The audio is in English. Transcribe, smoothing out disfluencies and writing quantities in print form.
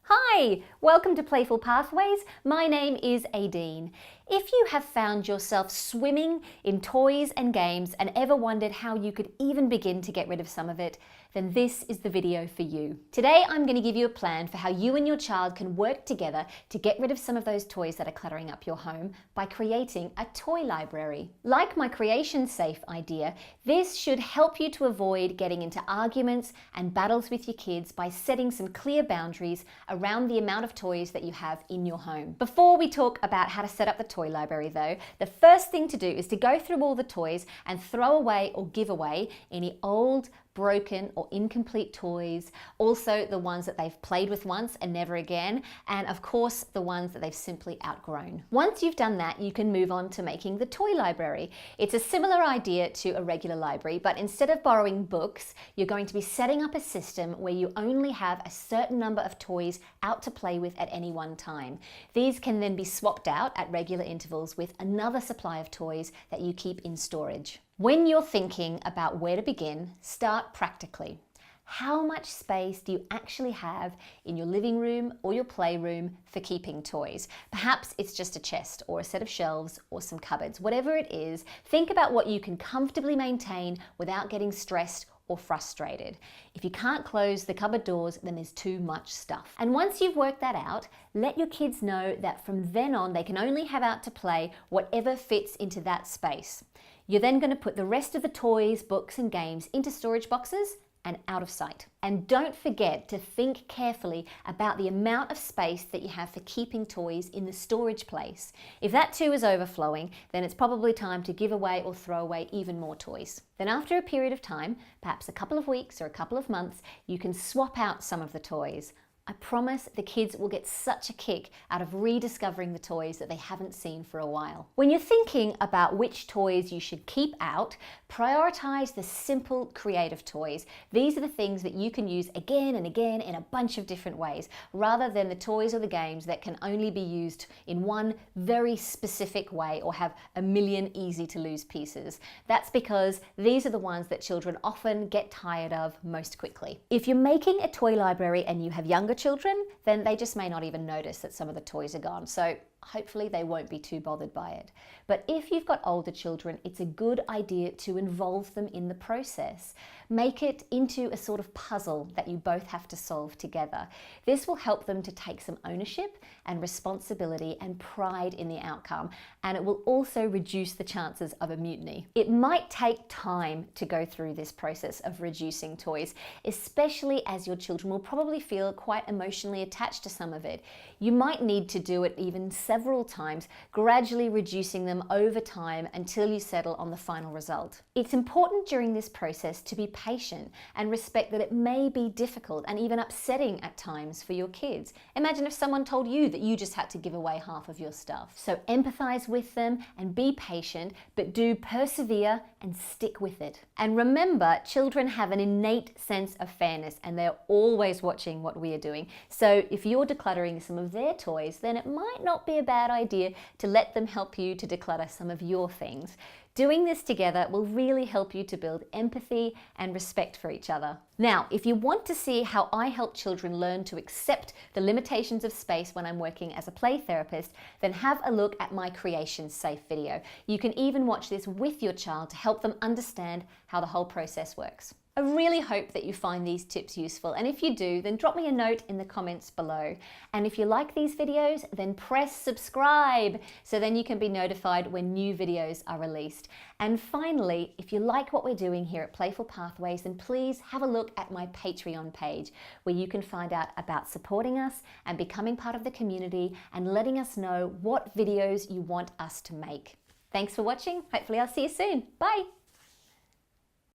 Hi, welcome to Playful Pathways. My name is Aideen. If you have found yourself swimming in toys and games and ever wondered how you could even begin to get rid of some of it, then this is the video for you. Today I'm going to give you a plan for how you and your child can work together to get rid of some of those toys that are cluttering up your home by creating a toy library. Like my creation safe idea, this should help you to avoid getting into arguments and battles with your kids by setting some clear boundaries around the amount of toys that you have in your home. Before we talk about how to set up the toy library though, the first thing to do is to go through all the toys and throw away or give away any old, broken or incomplete toys, also the ones that they've played with once and never again, and of course the ones that they've simply outgrown. Once you've done that, you can move on to making the toy library. It's a similar idea to a regular library, but instead of borrowing books, you're going to be setting up a system where you only have a certain number of toys out to play with at any one time. These can then be swapped out at regular intervals with another supply of toys that you keep in storage. When you're thinking about where to begin, start practically. How much space do you actually have in your living room or your playroom for keeping toys? Perhaps it's just a chest or a set of shelves or some cupboards. Whatever it is, think about what you can comfortably maintain without getting stressed or frustrated. If you can't close the cupboard doors, then there's too much stuff. And once you've worked that out, let your kids know that from then on, they can only have out to play whatever fits into that space. You're then going to put the rest of the toys, books and games into storage boxes and out of sight. And don't forget to think carefully about the amount of space that you have for keeping toys in the storage place. If that too is overflowing, then it's probably time to give away or throw away even more toys. Then after a period of time, perhaps a couple of weeks or a couple of months, you can swap out some of the toys. I promise the kids will get such a kick out of rediscovering the toys that they haven't seen for a while. When you're thinking about which toys you should keep out, prioritize the simple, creative toys. These are the things that you can use again and again in a bunch of different ways, rather than the toys or the games that can only be used in one very specific way or have a million easy to lose pieces. That's because these are the ones that children often get tired of most quickly. If you're making a toy library and you have younger children, then they just may not even notice that some of the toys are gone. So hopefully they won't be too bothered by it. But if you've got older children, it's a good idea to involve them in the process. Make it into a sort of puzzle that you both have to solve together. This will help them to take some ownership and responsibility and pride in the outcome, and it will also reduce the chances of a mutiny. It might take time to go through this process of reducing toys, especially as your children will probably feel quite emotionally attached to some of it. You might need to do it even several times, gradually reducing them over time until you settle on the final result. It's important during this process to be patient and respect that it may be difficult and even upsetting at times for your kids. Imagine if someone told you that you just had to give away half of your stuff. So empathize with them and be patient, but do persevere and stick with it. And remember, children have an innate sense of fairness and they're always watching what we are doing. So if you're decluttering some of their toys, then it might not be a bad idea to let them help you to declutter some of your things. Doing this together will really help you to build empathy and respect for each other. Now, if you want to see how I help children learn to accept the limitations of space when I'm working as a play therapist, then have a look at my Creation Safe video. You can even watch this with your child to help them understand how the whole process works. I really hope that you find these tips useful, and if you do, then drop me a note in the comments below. And if you like these videos, then press subscribe so then you can be notified when new videos are released. And finally, if you like what we're doing here at Playful Pathways, then please have a look at my Patreon page where you can find out about supporting us and becoming part of the community and letting us know what videos you want us to make. Thanks for watching. Hopefully I'll see you soon. Bye.